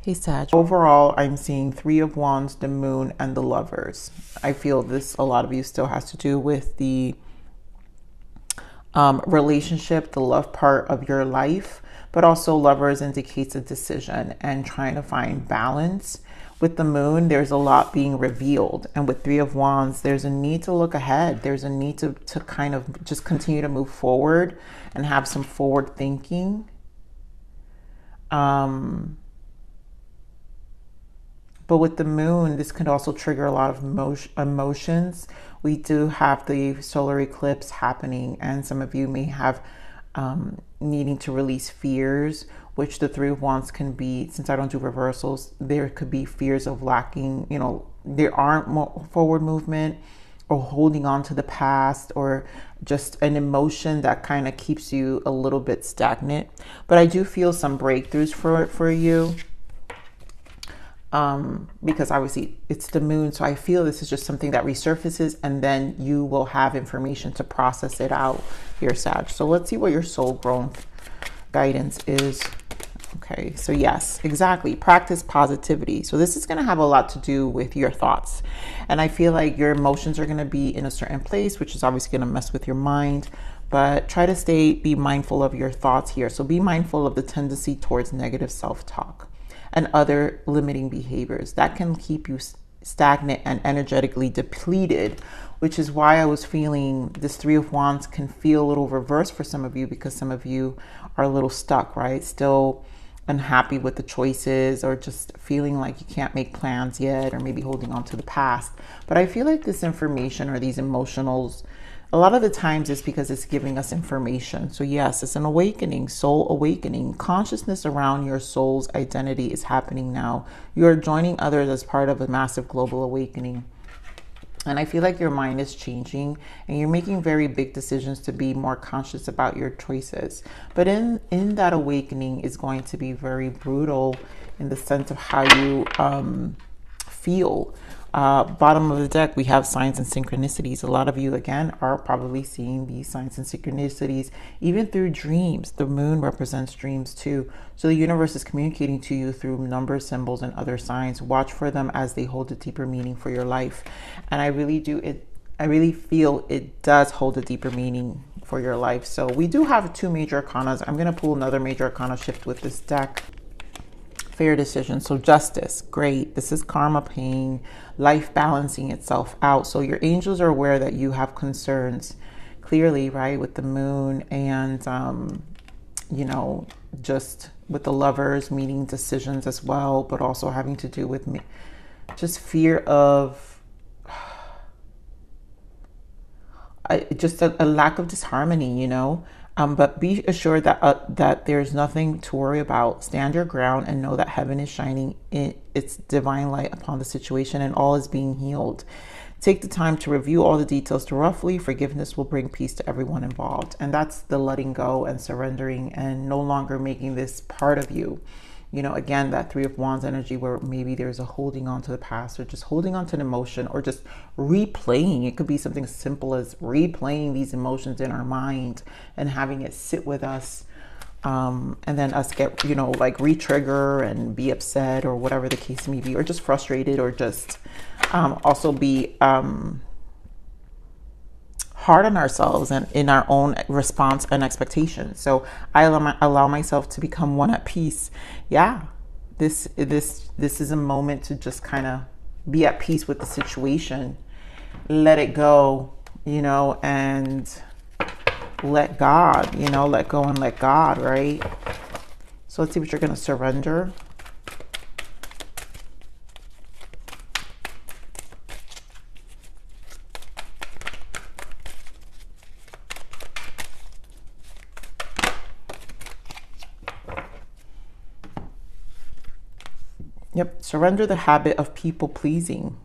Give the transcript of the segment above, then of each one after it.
Hey Sag. Overall, I'm seeing Three of Wands, the Moon, and the Lovers. I feel this, a lot of you still has to do with the relationship, the love part of your life, but also Lovers indicates a decision and trying to find balance. With the Moon, there's a lot being revealed. And with Three of Wands, there's a need to look ahead. There's a need to kind of just continue to move forward and have some forward thinking. But with the Moon, this could also trigger a lot of emotions. We do have the solar eclipse happening, and some of you may have needing to release fears, which the Three of Wands can be. Since I don't do reversals, there could be fears of lacking, there aren't more forward movement, or holding on to the past, or just an emotion that kind of keeps you a little bit stagnant. But I do feel some breakthroughs for you. Because obviously it's the Moon. So I feel this is just something that resurfaces, and then you will have information to process it out here, Sag. So let's see what your soul growth guidance is. Okay, so yes, exactly. Practice positivity. So this is going to have a lot to do with your thoughts. And I feel like your emotions are going to be in a certain place, which is obviously going to mess with your mind. But try to be mindful of your thoughts here. So be mindful of the tendency towards negative self-talk and other limiting behaviors that can keep you stagnant and energetically depleted, which is why I was feeling this Three of Wands can feel a little reversed for some of you, because some of you are a little stuck, right? Still unhappy with the choices, or just feeling like you can't make plans yet, or maybe holding on to the past. But I feel like this information or these emotionals, a lot of the times it's because it's giving us information. So yes, it's an awakening, soul awakening. Consciousness around your soul's identity is happening now. You're joining others as part of a massive global awakening. And I feel like your mind is changing, and you're making very big decisions to be more conscious about your choices. But in that awakening is going to be very brutal in the sense of how you feel. Bottom of the deck, we have signs and synchronicities. A lot of you, again, are probably seeing these signs and synchronicities even through dreams. The Moon represents dreams too. So the universe is communicating to you through numbers, symbols, and other signs. Watch for them as they hold a deeper meaning for your life. And I really feel it does hold a deeper meaning for your life. So we do have two major arcanas. I'm going to pull another major arcana shift with this deck. Fair decision. So justice, great. This is karma paying, life balancing itself out. So your angels are aware that you have concerns, clearly, right, with the Moon, and just with the Lovers, meeting decisions as well, but also having to do with just fear of just a lack of disharmony, but be assured that there's nothing to worry about. Stand your ground and know that heaven is shining its divine light upon the situation, and all is being healed. Take the time to review all the details thoroughly. Forgiveness will bring peace to everyone involved. And that's the letting go and surrendering, and no longer making this part of you. Again, that Three of Wands energy, where maybe there's a holding on to the past, or just holding on to an emotion, or just replaying. It could be something as simple as replaying these emotions in our mind and having it sit with us. And then us get, like re-trigger and be upset, or whatever the case may be, or just frustrated, or just also be hard on ourselves and in our own response and expectations. So I allow myself to become one at peace. Yeah, this is a moment to just kind of be at peace with the situation, let it go, and let God, let go and let God, right? So let's see what you're going to surrender. Yep, surrender the habit of people pleasing.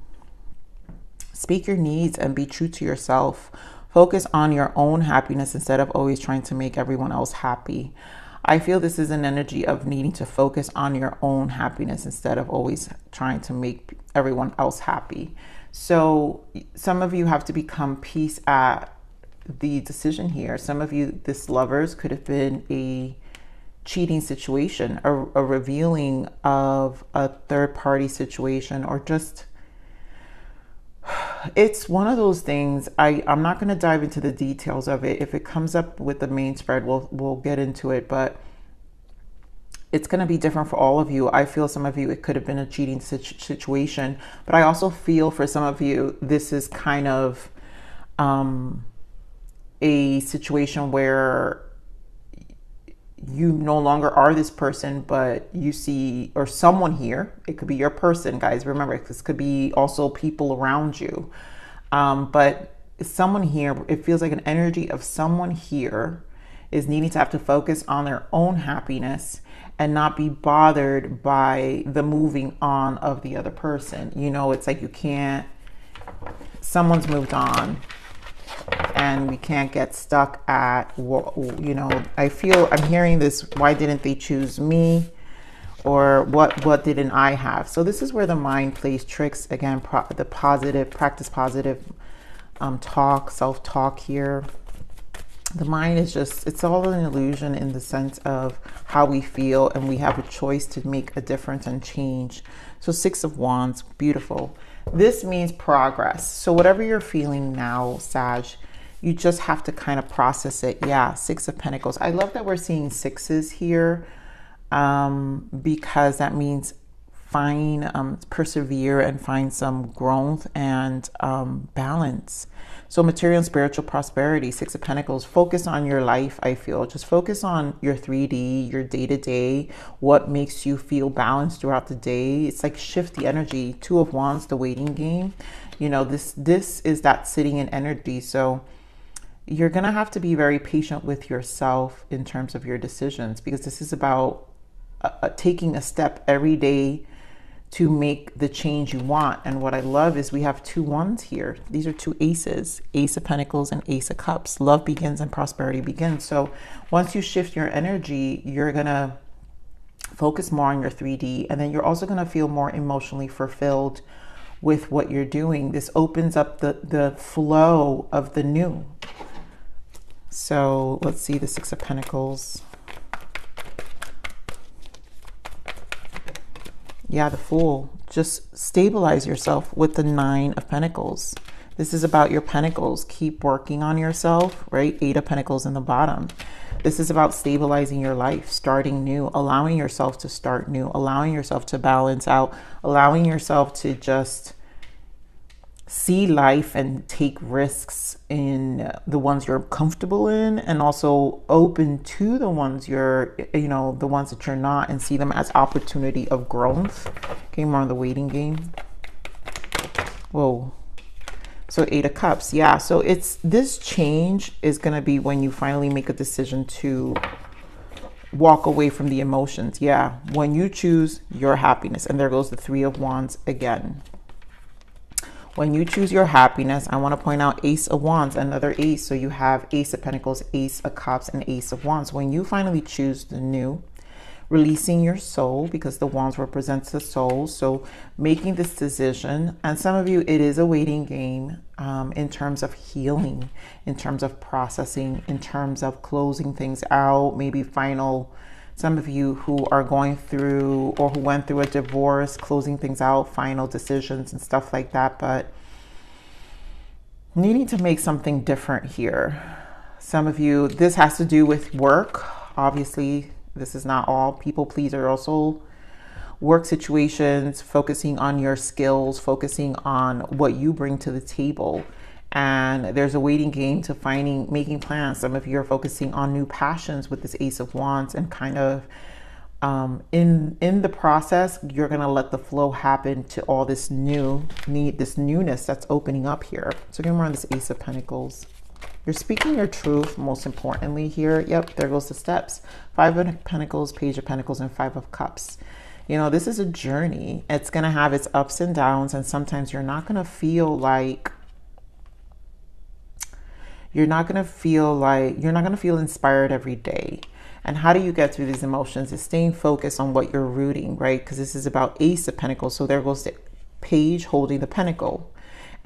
Speak your needs and be true to yourself. Focus on your own happiness instead of always trying to make everyone else happy. I feel this is an energy of needing to focus on your own happiness instead of always trying to make everyone else happy. So some of you have to become peace at the decision here. Some of you, this Lovers could have been a cheating situation, a revealing of a third party situation, or just, it's one of those things. I'm not going to dive into the details of it. If it comes up with the main spread, we'll get into it, but it's going to be different for all of you. I feel some of you, it could have been a cheating situation, but I also feel for some of you, this is kind of a situation where you no longer are this person, but you see, or someone here, it could be your person, guys. Remember, this could be also people around you. But someone here, it feels like an energy of someone here is needing to have to focus on their own happiness and not be bothered by the moving on of the other person. You know, it's like you can't, someone's moved on and we can't get stuck at, you know, I feel, I'm hearing this, why didn't they choose me? Or what didn't I have? So this is where the mind plays tricks. Again, the positive, practice positive talk, self-talk here. The mind is just, it's all an illusion in the sense of how we feel, and we have a choice to make a difference and change. So 6 of Wands, beautiful. This means progress. So whatever you're feeling now, Sag, you just have to kind of process it. Yeah, 6 of Pentacles. I love that we're seeing 6s here, because that means persevere and find some growth and balance. So material and spiritual prosperity, 6 of Pentacles, focus on your life. I feel just focus on your 3D, your day-to-day, what makes you feel balanced throughout the day. It's like shift the energy. 2 of Wands, the waiting game. You know, this is that sitting in energy. So you're going to have to be very patient with yourself in terms of your decisions, because this is about taking a step every day to make the change you want. And what I love is we have 2 wands here. These are 2 aces, Ace of Pentacles and Ace of Cups. Love begins and prosperity begins. So once you shift your energy, you're gonna focus more on your 3D, and then you're also gonna feel more emotionally fulfilled with what you're doing. This opens up the flow of the new. So let's see the 6 of Pentacles. Yeah, the Fool. Just stabilize yourself with the 9 of Pentacles. This is about your pentacles. Keep working on yourself, right? 8 of Pentacles in the bottom. This is about stabilizing your life, starting new, allowing yourself to start new, allowing yourself to balance out, allowing yourself to just see life and take risks in the ones you're comfortable in, and also open to the ones you're, you know, the ones that you're not, and see them as opportunity of growth. Okay, more on the waiting game. Whoa. So 8 of Cups. Yeah, so it's this change is going to be when you finally make a decision to walk away from the emotions. Yeah, when you choose your happiness. And there goes the 3 of Wands again. When you choose your happiness, I want to point out Ace of Wands, another ace. So you have Ace of Pentacles, Ace of Cups, and Ace of Wands. When you finally choose the new, releasing your soul, because the wands represents the soul. So making this decision, and some of you, it is a waiting game in terms of healing, in terms of processing, in terms of closing things out, maybe final. Some of you who are going through or who went through a divorce, closing things out, final decisions and stuff like that, but needing to make something different here. Some of you, this has to do with work. Obviously, this is not all. People pleaser also. Work situations, focusing on your skills, focusing on what you bring to the table. And there's a waiting game to making plans. Some of you are focusing on new passions with this Ace of Wands, and kind of in the process, you're going to let the flow happen to all this this newness that's opening up here. So again, we're on this Ace of Pentacles. You're speaking your truth, most importantly here. Yep, there goes the steps. 5 of Pentacles, Page of Pentacles, and 5 of Cups. You know, this is a journey. It's going to have its ups and downs, and sometimes you're not going to feel like you're not going to feel inspired every day. And how do you get through these emotions? Is staying focused on what you're rooting, right? Because this is about Ace of Pentacles. So there goes the Page holding the Pentacle.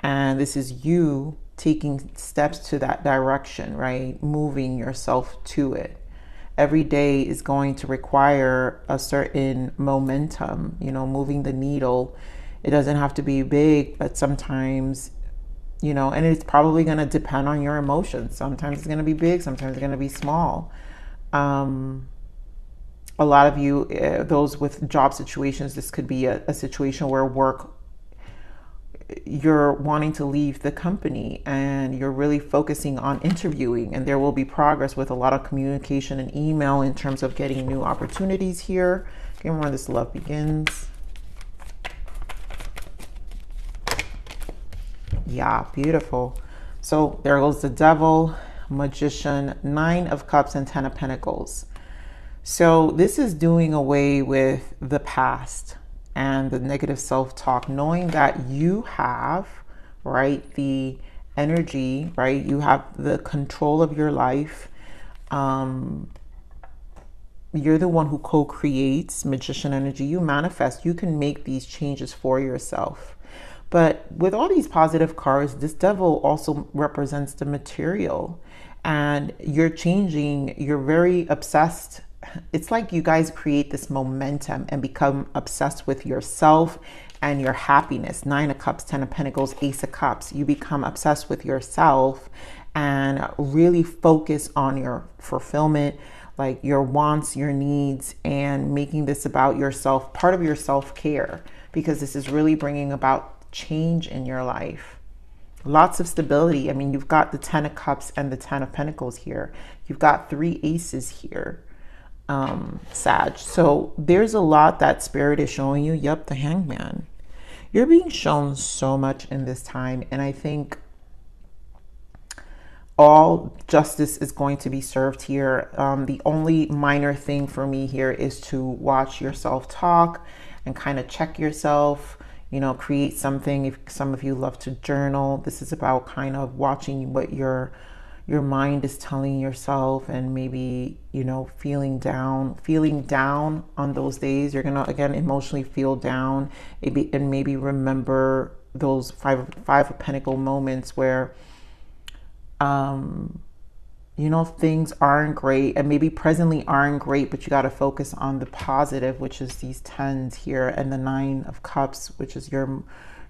And this is you taking steps to that direction, right? Moving yourself to it. every day is going to require a certain momentum, you know, moving the needle. It doesn't have to be big, but sometimes, you know, and it's probably going to depend on your emotions. Sometimes it's going to be big, sometimes it's going to be small. A lot of you, those with job situations, this could be a situation where you're wanting to leave the company and you're really focusing on interviewing, and there will be progress with a lot of communication and email in terms of getting new opportunities here. Okay, remember, this love begins. Yeah, beautiful. So there goes the Devil, Magician, 9 of Cups, and 10 of Pentacles. So this is doing away with the past and the negative self-talk, knowing that you have, right, the energy, right? You have the control of your life. You're the one who co-creates, Magician energy. You manifest. You can make these changes for yourself. But with all these positive cards, this Devil also represents the material. And you're changing. You're very obsessed. It's like you guys create this momentum and become obsessed with yourself and your happiness. 9 of Cups, 10 of Pentacles, Ace of Cups. You become obsessed with yourself and really focus on your fulfillment, like your wants, your needs, and making this about yourself, part of your self-care, because this is really bringing about change in your life. Lots of stability. I mean, you've got the 10 of Cups and the 10 of Pentacles here. You've got 3 aces here, Sag. So there's a lot that Spirit is showing you. Yep, the Hangman. You're being shown so much in this time, and I think all justice is going to be served here. The only minor thing for me here is to watch your self-talk and kind of check yourself. You know, create something. If some of you love to journal, this is about kind of watching what your mind is telling yourself, and maybe, you know, feeling down on those days. You're gonna, again, emotionally feel down, and maybe remember those five of Pentacle moments where you know, things aren't great, and maybe presently aren't great, but you got to focus on the positive, which is these 10s here, and the 9 of Cups, which is your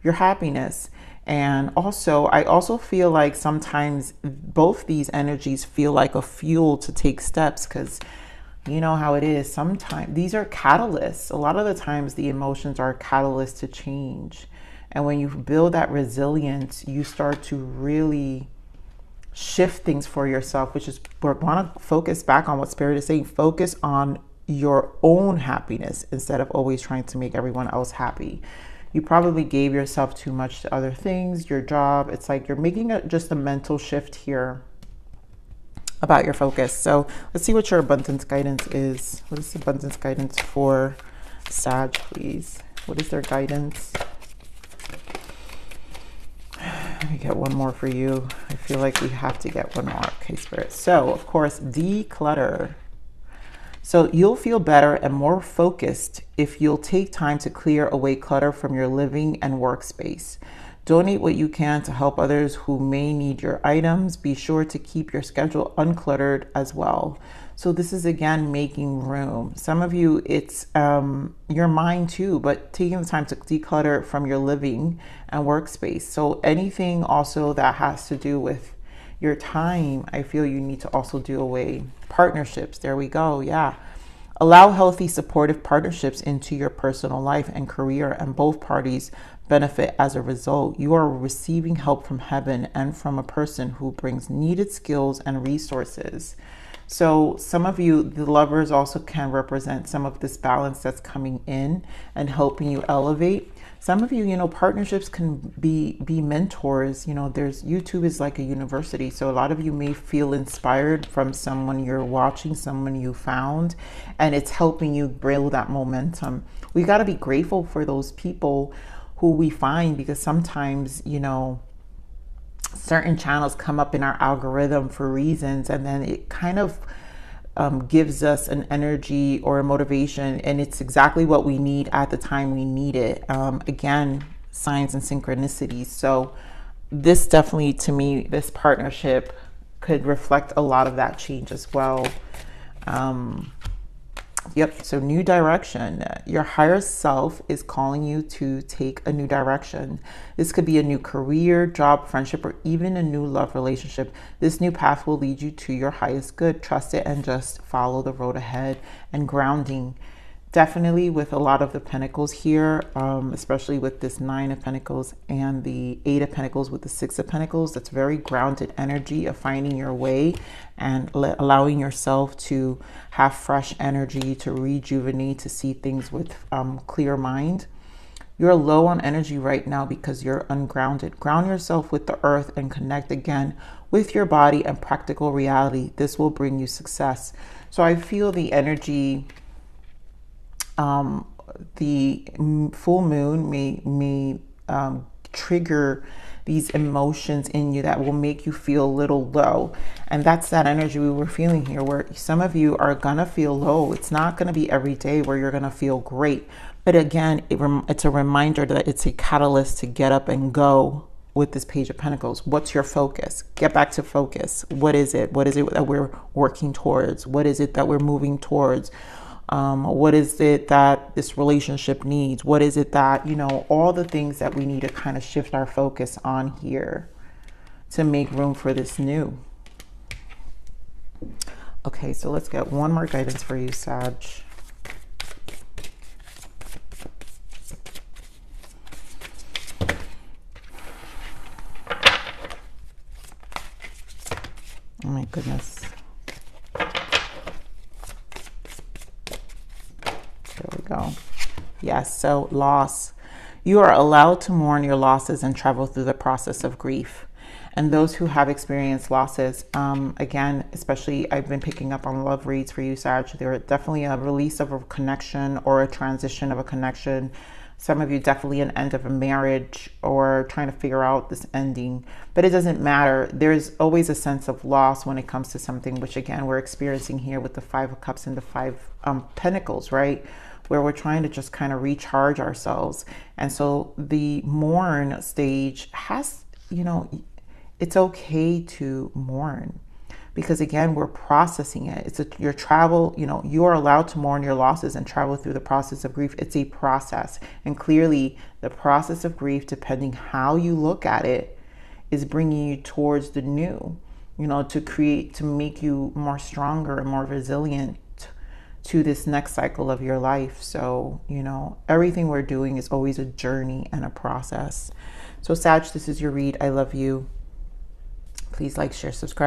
happiness. And also, I also feel like sometimes both these energies feel like a fuel to take steps, because you know how it is. Sometimes these are catalysts. A lot of the times the emotions are catalysts to change. And when you build that resilience, you start to really shift things for yourself, which is, we want to focus back on what Spirit is saying. Focus on your own happiness instead of always trying to make everyone else happy. You probably gave yourself too much to other things, your job. It's like you're making just a mental shift here about your focus. So let's see what your abundance guidance is. What is the abundance guidance for Sag, please? What is their guidance? Let me get one more for you. I feel like we have to get one more. Okay, Spirit. So, of course, declutter. So you'll feel better and more focused if you'll take time to clear away clutter from your living and workspace. Donate what you can to help others who may need your items. Be sure to keep your schedule uncluttered as well. So this is, again, making room. Some of you, it's your mind too, but taking the time to declutter from your living and workspace. So anything also that has to do with your time, I feel you need to also do away. Partnerships, there we go. Yeah. Allow healthy, supportive partnerships into your personal life and career, and both parties benefit as a result. You are receiving help from heaven and from a person who brings needed skills and resources. So some of you, the lovers, also can represent some of this balance that's coming in and helping you elevate. Some of you, you know, partnerships can be mentors. You know, YouTube is like a university. So a lot of you may feel inspired from someone you're watching, someone you found, and it's helping you build that momentum. We got to be grateful for those people who we find, because sometimes, you know, certain channels come up in our algorithm for reasons, and then it kind of gives us an energy or a motivation, and it's exactly what we need at the time we need it. Again, signs and synchronicities. So this definitely, to me, this partnership could reflect a lot of that change as well. Yep, so new direction. Your higher self is calling you to take a new direction. This could be a new career, job, friendship, or even a new love relationship. This new path will lead you to your highest good. Trust it and just follow the road ahead. And grounding. Definitely with a lot of the pentacles here, especially with this 9 of Pentacles and the 8 of Pentacles with the 6 of Pentacles. That's very grounded energy of finding your way and allowing yourself to have fresh energy, to rejuvenate, to see things with clear mind. You're low on energy right now because you're ungrounded. Ground yourself with the earth and connect again with your body and practical reality. This will bring you success. So I feel the energy... the full moon may trigger these emotions in you that will make you feel a little low. And that's that energy we were feeling here, where some of you are gonna feel low. It's not gonna be every day where you're gonna feel great. But again, it's a reminder that it's a catalyst to get up and go with this Page of Pentacles. What's your focus? Get back to focus. What is it? What is it that we're working towards? What is it that we're moving towards? What is it that this relationship needs? What is it that, you know, all the things that we need to kind of shift our focus on here to make room for this new. Okay, so let's get one more guidance for you, Sag. Oh my goodness. There we go. Yes, so loss. You are allowed to mourn your losses and travel through the process of grief. And those who have experienced losses, again, especially I've been picking up on love reads for you, Sag. There definitely a release of a connection or a transition of a connection. Some of you definitely an end of a marriage or trying to figure out this ending. But it doesn't matter. There's always a sense of loss when it comes to something, which again, we're experiencing here with the 5 of Cups and the 5 Pentacles, right? Where we're trying to just kind of recharge ourselves. And so the mourn stage has, you know, it's okay to mourn, because again, we're processing it. It's your travel, you know, you are allowed to mourn your losses and travel through the process of grief. It's a process. And clearly the process of grief, depending how you look at it, is bringing you towards the new, you know, to make you more stronger and more resilient to this next cycle of your life. So, you know, everything we're doing is always a journey and a process. So Sag, this is your read. I love you. Please like, share, subscribe.